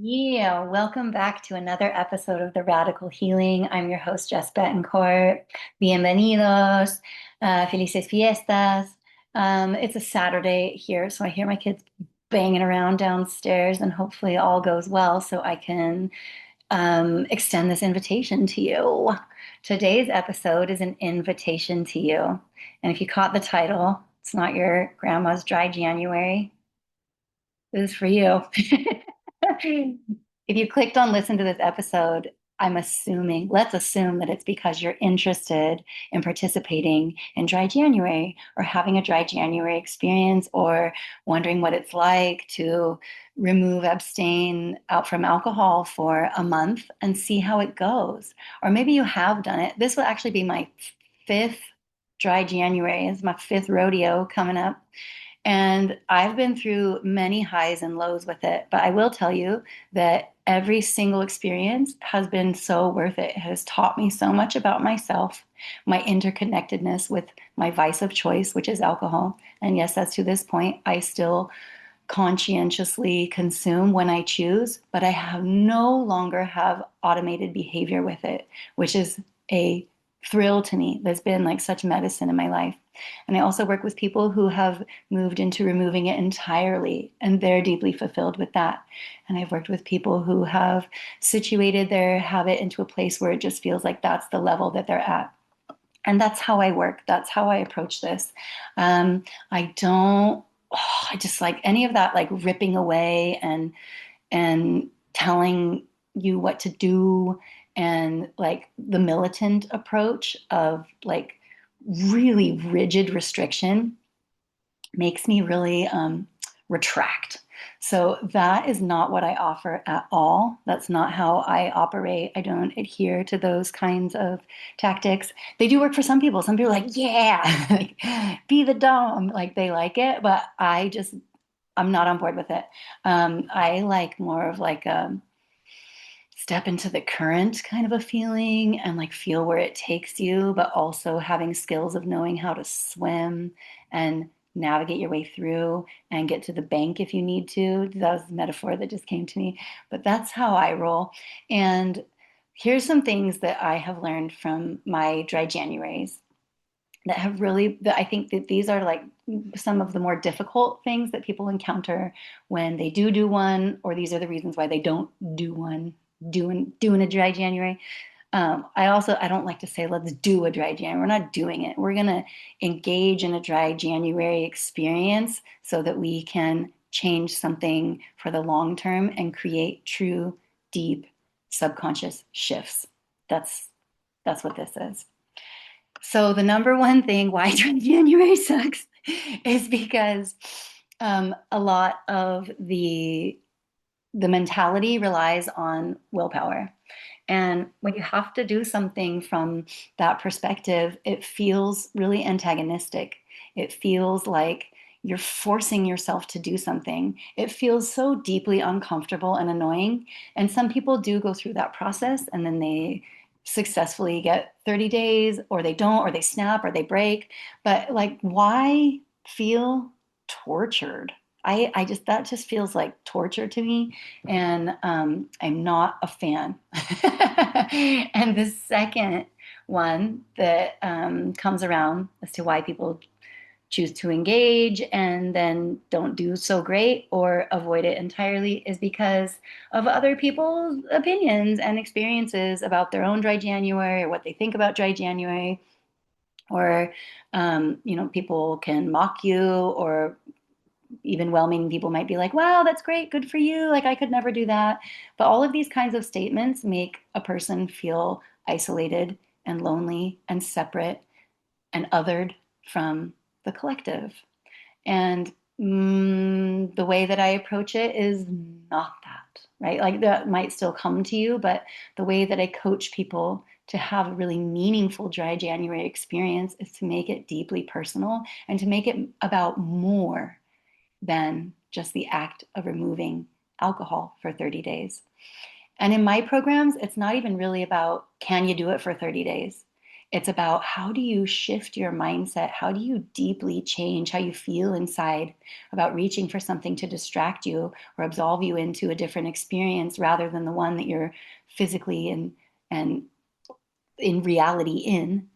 Yeah, welcome back to another episode of The Radical Healing. I'm your host, Jess Betancourt. Bienvenidos, felices fiestas. It's a Saturday here, so I hear my kids banging around downstairs, and hopefully all goes well so I can extend this invitation to you. Today's episode is an invitation to you. And if you caught the title, it's not your grandma's dry January. This is for you. If you clicked on listen to this episode, let's assume that it's because you're interested in participating in Dry January or having a Dry January experience or wondering what it's like to abstain out from alcohol for a month and see how it goes. Or maybe you have done it. This will actually be my fifth Dry January. It's my fifth rodeo coming up. And I've been through many highs and lows with it, but I will tell you that every single experience has been so worth it. It has taught me so much about myself, my interconnectedness with my vice of choice, which is alcohol. And yes, that's to this point. I still conscientiously consume when I choose, but I have no longer have automated behavior with it, which is a thrill to me. There's been like such medicine in my life. And I also work with people who have moved into removing it entirely, and they're deeply fulfilled with that. And I've worked with people who have situated their habit into a place where it just feels like that's the level that they're at. And that's how I work. That's how I approach this. I don't, I just like any of that, like ripping away and telling you what to do and like the militant approach of like really rigid restriction makes me really retract. So that is not what I offer at all. That's not how I operate. I don't adhere to those kinds of tactics. They do work for some people. Some people are like, yeah, like, be the dom, like they like it, but I'm not on board with it. I like more of like a step into the current kind of a feeling and like feel where it takes you, but also having skills of knowing how to swim and navigate your way through and get to the bank if you need to. That was the metaphor that just came to me, but that's how I roll. And here's some things that I have learned from my dry Januaries that have really, that I think that these are like some of the more difficult things that people encounter when they do one, or these are the reasons why they don't do one, doing a dry January. I don't like to say let's do a dry January. We're not doing it. We're gonna engage in a dry January experience so that we can change something for the long term and create true, deep, subconscious shifts. That's that's what this is. So the number one thing why January sucks is because a lot of the mentality relies on willpower. And when you have to do something from that perspective, it feels really antagonistic. It feels like you're forcing yourself to do something. It feels so deeply uncomfortable and annoying. And some people do go through that process and then they successfully get 30 days, or they don't, or they snap, or they break. But like, why feel tortured? I just, that just feels like torture to me, and I'm not a fan. And the second one that comes around as to why people choose to engage and then don't do so great or avoid it entirely is because of other people's opinions and experiences about their own dry January or what they think about dry January. Or, people can mock you, or even well-meaning people might be like, wow, that's great, good for you, like I could never do that. But all of these kinds of statements make a person feel isolated and lonely and separate and othered from the collective. And the way that I approach it is not that, right? Like that might still come to you, but the way that I coach people to have a really meaningful dry January experience is to make it deeply personal and to make it about more than just the act of removing alcohol for 30 days. And in my programs, it's not even really about can you do it for 30 days? It's about how do you shift your mindset? How do you deeply change how you feel inside about reaching for something to distract you or absolve you into a different experience rather than the one that you're physically and in reality in,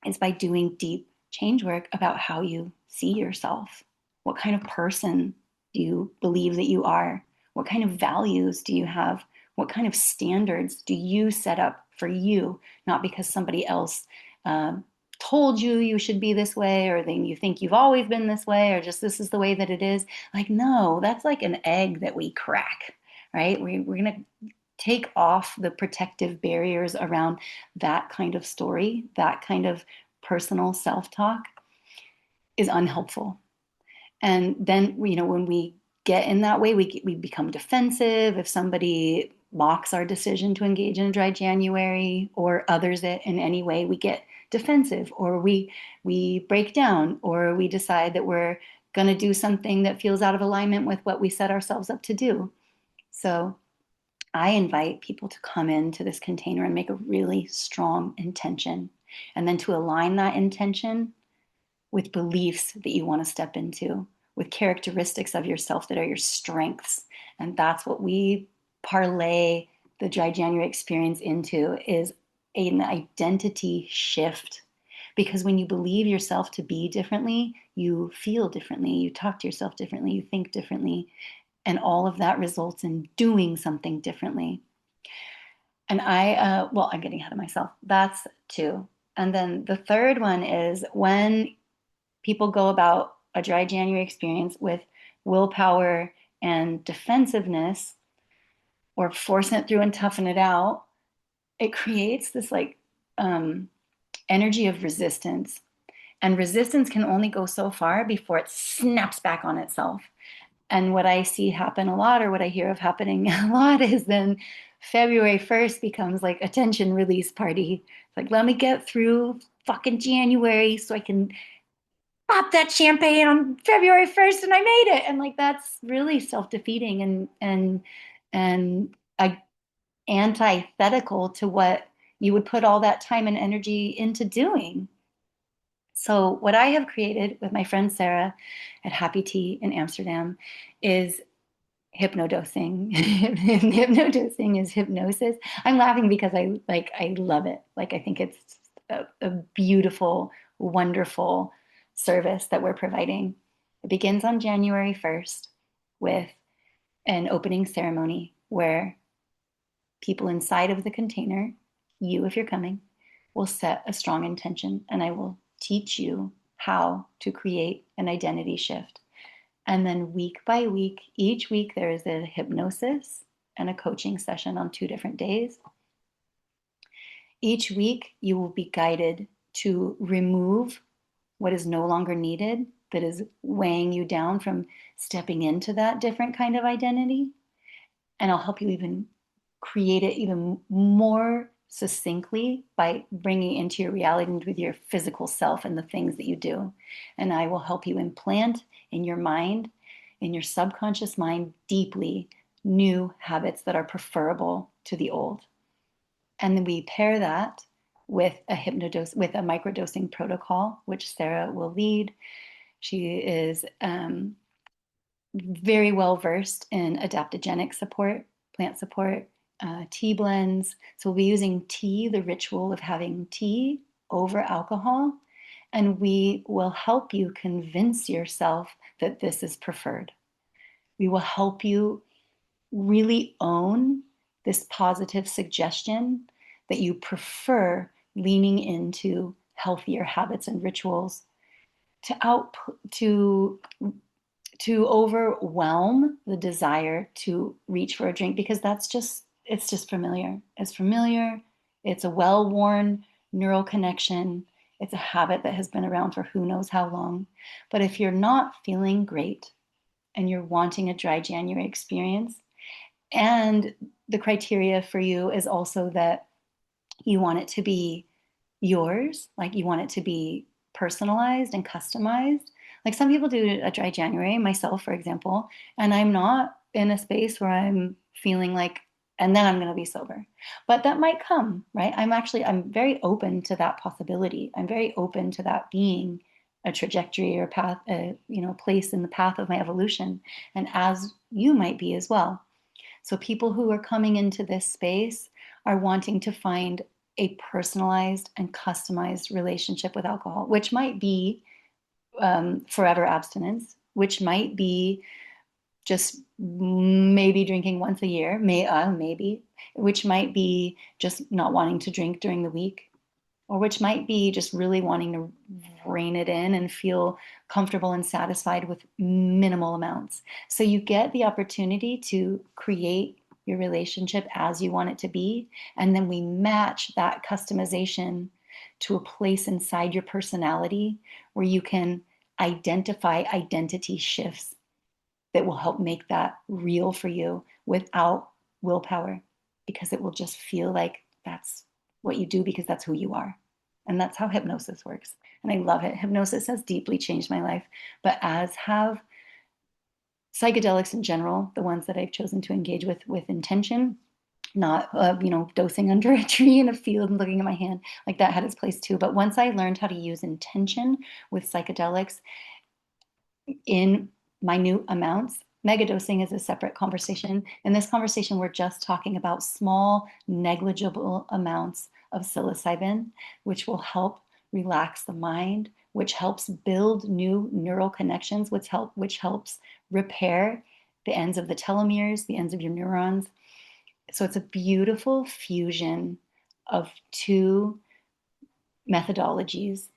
is by doing deep change work about how you see yourself. What kind of person do you believe that you are? What kind of values do you have? What kind of standards do you set up for you, not because somebody else told you you should be this way, or then you think you've always been this way, or just this is the way that it is? Like, no, that's like an egg that we crack, right? We're going to take off the protective barriers around that kind of story, that kind of personal self-talk is unhelpful. And then, when we get in that way, we become defensive. If somebody mocks our decision to engage in dry January or others it in any way, we get defensive, or we break down, or we decide that we're going to do something that feels out of alignment with what we set ourselves up to do. So I invite people to come into this container and make a really strong intention, and then to align that intention with beliefs that you want to step into, with characteristics of yourself that are your strengths. And that's what we parlay the dry January experience into, is an identity shift. Because when you believe yourself to be differently, you feel differently, you talk to yourself differently, you think differently, and all of that results in doing something differently. And I'm getting ahead of myself. That's two. And then the third one is when people go about a dry January experience with willpower and defensiveness, or forcing it through and toughing it out, it creates this like um, energy of resistance. And resistance can only go so far before it snaps back on itself. And what I see happen a lot, or what I hear of happening a lot, is then February 1st becomes like a tension release party. It's like, let me get through fucking January so I can pop that champagne on February 1st and I made it. And like, that's really self-defeating and antithetical to what you would put all that time and energy into doing. So what I have created with my friend Sarah at Happy Tea in Amsterdam is hypnodosing. Hypnodosing is hypnosis. I'm laughing because I love it. Like, I think it's a beautiful, wonderful service that we're providing. It begins on January 1st with an opening ceremony where people inside of the container, you if you're coming, will set a strong intention, and I will teach you how to create an identity shift. And then week by week, each week, there is a hypnosis and a coaching session on 2 different days. Each week, you will be guided to remove what is no longer needed, that is weighing you down from stepping into that different kind of identity. And I'll help you even create it even more succinctly by bringing into your reality with your physical self and the things that you do. And I will help you implant in your mind, in your subconscious mind, deeply new habits that are preferable to the old. And then we pair that with a microdosing protocol, which Sarah will lead. She is very well versed in adaptogenic support, plant support, tea blends. So we'll be using tea, the ritual of having tea over alcohol, and we will help you convince yourself that this is preferred. We will help you really own this positive suggestion that you prefer leaning into healthier habits and rituals to overwhelm the desire to reach for a drink, because it's just familiar. It's familiar. It's a well-worn neural connection. It's a habit that has been around for who knows how long. But if you're not feeling great and you're wanting a dry January experience, and the criteria for you is also that you want it to be yours, like you want it to be personalized and customized. Like, some people do a dry January, myself, for example, and I'm not in a space where I'm feeling like and then I'm going to be sober. But that might come, right? I'm very open to that possibility. I'm very open to that being a trajectory or path, place in the path of my evolution, and as you might be as well. So people who are coming into this space are wanting to find a personalized and customized relationship with alcohol, which might be forever abstinence, which might be just maybe drinking once a year, maybe, which might be just not wanting to drink during the week, or which might be just really wanting to rein it in and feel comfortable and satisfied with minimal amounts. So you get the opportunity to create your relationship as you want it to be. And then we match that customization to a place inside your personality where you can identify identity shifts that will help make that real for you without willpower, because it will just feel like that's what you do because that's who you are. And that's how hypnosis works. And I love it. Hypnosis has deeply changed my life, but as have psychedelics in general, the ones that I've chosen to engage with intention, not dosing under a tree in a field and looking at my hand, like that had its place too. But once I learned how to use intention with psychedelics in minute amounts, megadosing is a separate conversation. In this conversation, we're just talking about small, negligible amounts of psilocybin, which will help relax the mind, which helps build new neural connections, which helps repair the ends of the telomeres, the ends of your neurons. So it's a beautiful fusion of two methodologies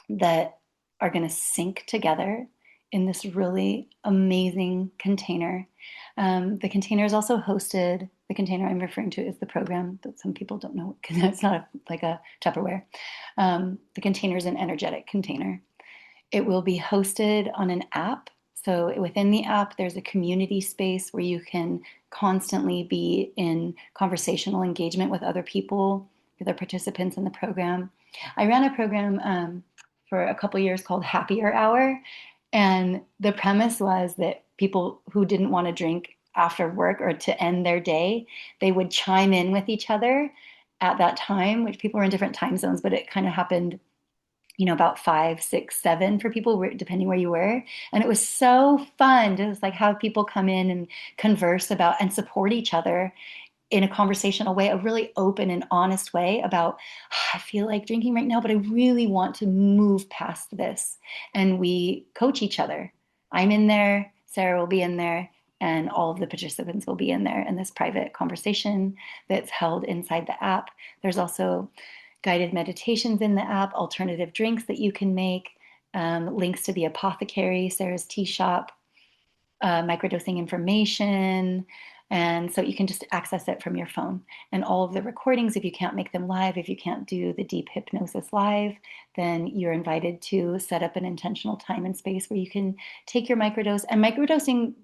that are going to sync together in this really amazing container. The container is also hosted. The container I'm referring to is the program that some people don't know because it's not like a Tupperware. The container is an energetic container. It will be hosted on an app. So within the app, there's a community space where you can constantly be in conversational engagement with other people, with other participants in the program. I ran a program for a couple years called Happier Hour. And the premise was that people who didn't want to drink after work or to end their day, they would chime in with each other at that time, which people were in different time zones, but it kind of happened, about 5, 6, 7 for people, depending where you were. And it was so fun to just like have people come in and converse about and support each other in a conversational way, a really open and honest way about, I feel like drinking right now, but I really want to move past this. And we coach each other. I'm in there, Sarah will be in there, and all of the participants will be in there in this private conversation that's held inside the app. There's also guided meditations in the app, alternative drinks that you can make, links to the apothecary, Sarah's tea shop, microdosing information. And so you can just access it from your phone. And all of the recordings, if you can't make them live, if you can't do the deep hypnosis live, then you're invited to set up an intentional time and space where you can take your microdose. And microdosing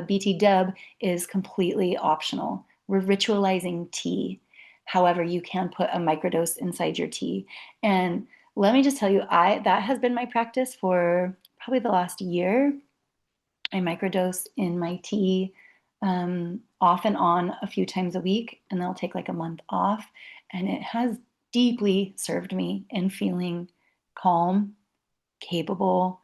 BT dub is completely optional. We're ritualizing tea. However, you can put a microdose inside your tea. And let me just tell you, that has been my practice for probably the last year. I microdose in my tea off and on a few times a week, and then I'll take like a month off. And it has deeply served me in feeling calm, capable,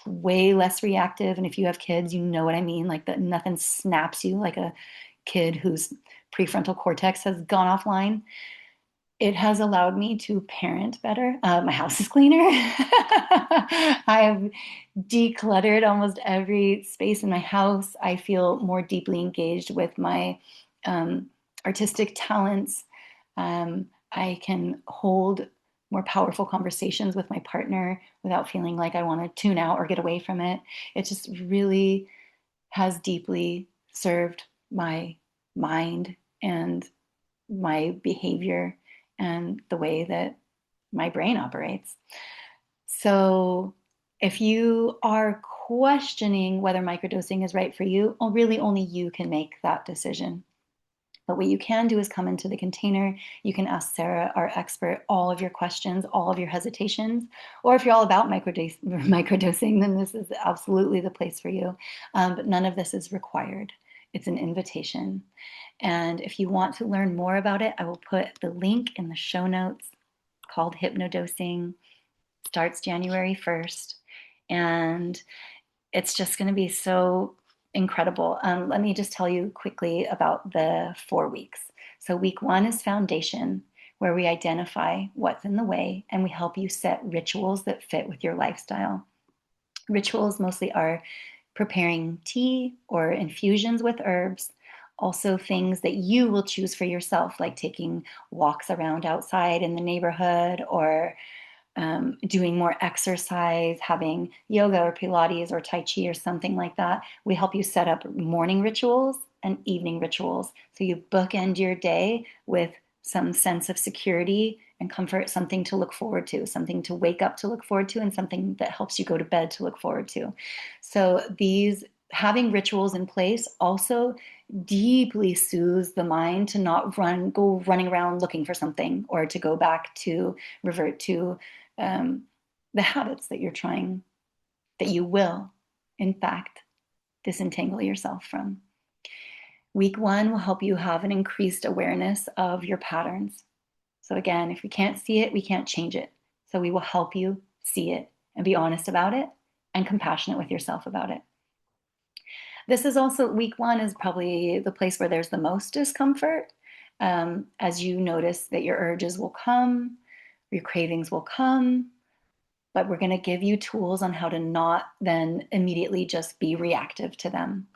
way less reactive. And if you have kids, you know what I mean. Like that, nothing snaps you like a kid whose prefrontal cortex has gone offline. It has allowed me to parent better. My house is cleaner. I have decluttered almost every space in my house. I feel more deeply engaged with my artistic talents. I can hold more powerful conversations with my partner without feeling like I want to tune out or get away from it. It just really has deeply served my mind and my behavior and the way that my brain operates. So if you are questioning whether microdosing is right for you, really only you can make that decision. But what you can do is come into the container. You can ask Sarah, our expert, all of your questions, all of your hesitations. Or if you're all about microdosing, then this is absolutely the place for you. But none of this is required. It's an invitation. And if you want to learn more about it, I will put the link in the show notes. Called Hypnodosing. Starts January 1st. And it's just going to be so incredible. Let me just tell you quickly about the 4 weeks. So, week 1 is foundation, where we identify what's in the way and we help you set rituals that fit with your lifestyle. Rituals mostly are preparing tea or infusions with herbs, also things that you will choose for yourself, like taking walks around outside in the neighborhood or doing more exercise, having yoga or Pilates or Tai Chi or something like that. We help you set up morning rituals and evening rituals. So you bookend your day with some sense of security and comfort, something to look forward to, something to wake up to look forward to, and something that helps you go to bed to look forward to. So these having rituals in place also deeply soothes the mind to not go running around looking for something or to go back to revert to the habits that you're trying, that you will, in fact, disentangle yourself from. Week 1 will help you have an increased awareness of your patterns. So, again, if we can't see it, we can't change it. So, we will help you see it and be honest about it and compassionate with yourself about it. This is also, week 1 is probably the place where there's the most discomfort. As you notice that your urges will come, your cravings will come, but we're going to give you tools on how to not then immediately just be reactive to them.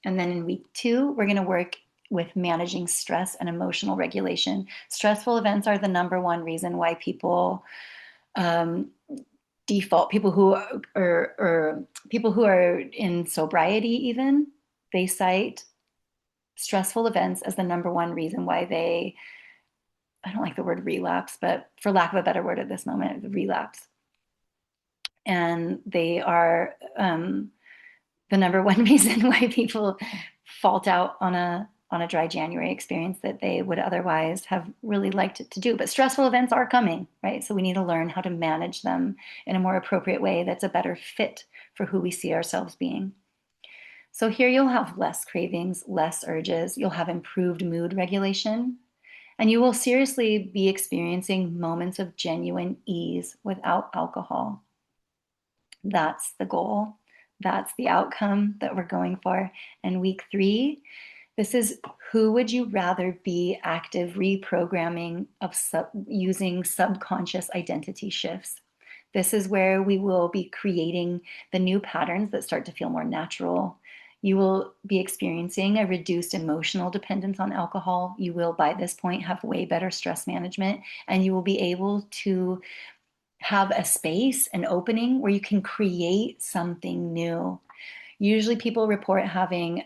And then in week 2, we're going to work with managing stress and emotional regulation. Stressful events are the number one reason why people default, people who are in sobriety even, they cite stressful events as the number one reason why they, I don't like the word relapse, but for lack of a better word at this moment, relapse. And they are the number one reason why people fault out on a dry January experience that they would otherwise have really liked it to do. But stressful events are coming, right? So we need to learn how to manage them in a more appropriate way that's a better fit for who we see ourselves being. So here you'll have less cravings, less urges, you'll have improved mood regulation, and you will seriously be experiencing moments of genuine ease without alcohol. That's the goal. That's the outcome that we're going for. And week 3, this is who would you rather be active reprogramming of using subconscious identity shifts. This is where we will be creating the new patterns that start to feel more natural. You will be experiencing a reduced emotional dependence on alcohol. You will, by this point, have way better stress management, and you will be able to have a space, an opening where you can create something new. Usually people report having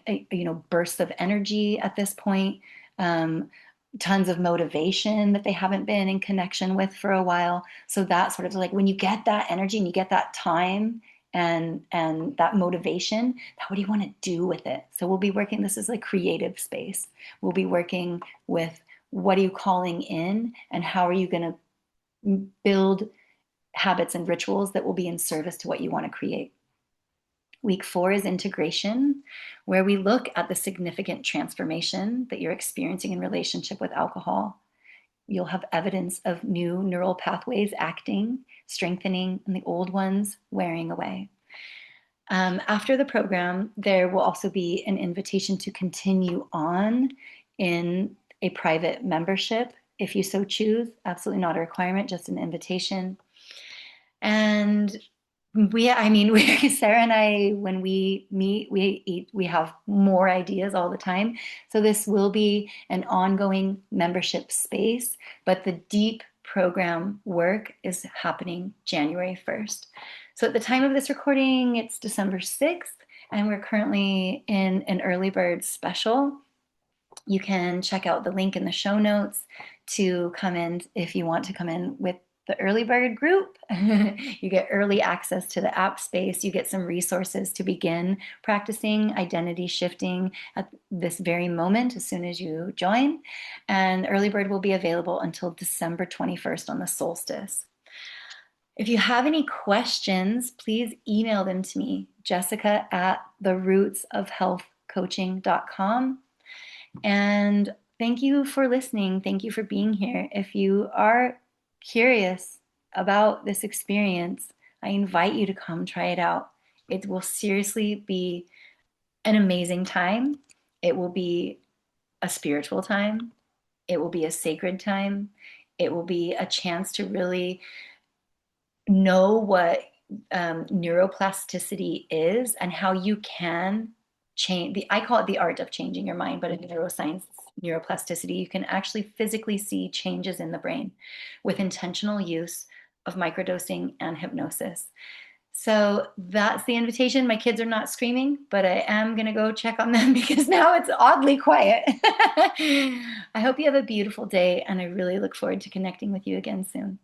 bursts of energy at this point, tons of motivation that they haven't been in connection with for a while. So that sort of like when you get that energy and you get that time and that motivation, what do you want to do with it? So we'll be working, this is like creative space. We'll be working with what are you calling in and how are you going to build habits and rituals that will be in service to what you want to create. Week 4 is integration, where we look at the significant transformation that you're experiencing in relationship with alcohol. You'll have evidence of new neural pathways acting, strengthening, and the old ones wearing away. After the program, there will also be an invitation to continue on in a private membership, if you so choose. Absolutely not a requirement, just an invitation. And Sarah and I, when we meet, we have more ideas all the time. So this will be an ongoing membership space, but the deep program work is happening January 1st. So at the time of this recording, it's December 6th, and we're currently in an early bird special. You can check out the link in the show notes to come in if you want to come in with the early bird group. You get early access to the app space. You get some resources to begin practicing identity shifting at this very moment as soon as you join. And early bird will be available until December 21st on the solstice. If you have any questions, please email them to me, Jessica at therootsofhealth hypnotherapycoaching.com. And thank you for listening. Thank you for being here. If you are curious about this experience, I invite you to come try it out. It will seriously be an amazing time. It will be a spiritual time. It will be a sacred time. It will be a chance to really know what neuroplasticity is and how you can change I call it the art of changing your mind, but in neuroscience, neuroplasticity, you can actually physically see changes in the brain with intentional use of microdosing and hypnosis. So that's the invitation. My kids are not screaming, but I am going to go check on them because now it's oddly quiet. I hope you have a beautiful day, and I really look forward to connecting with you again soon.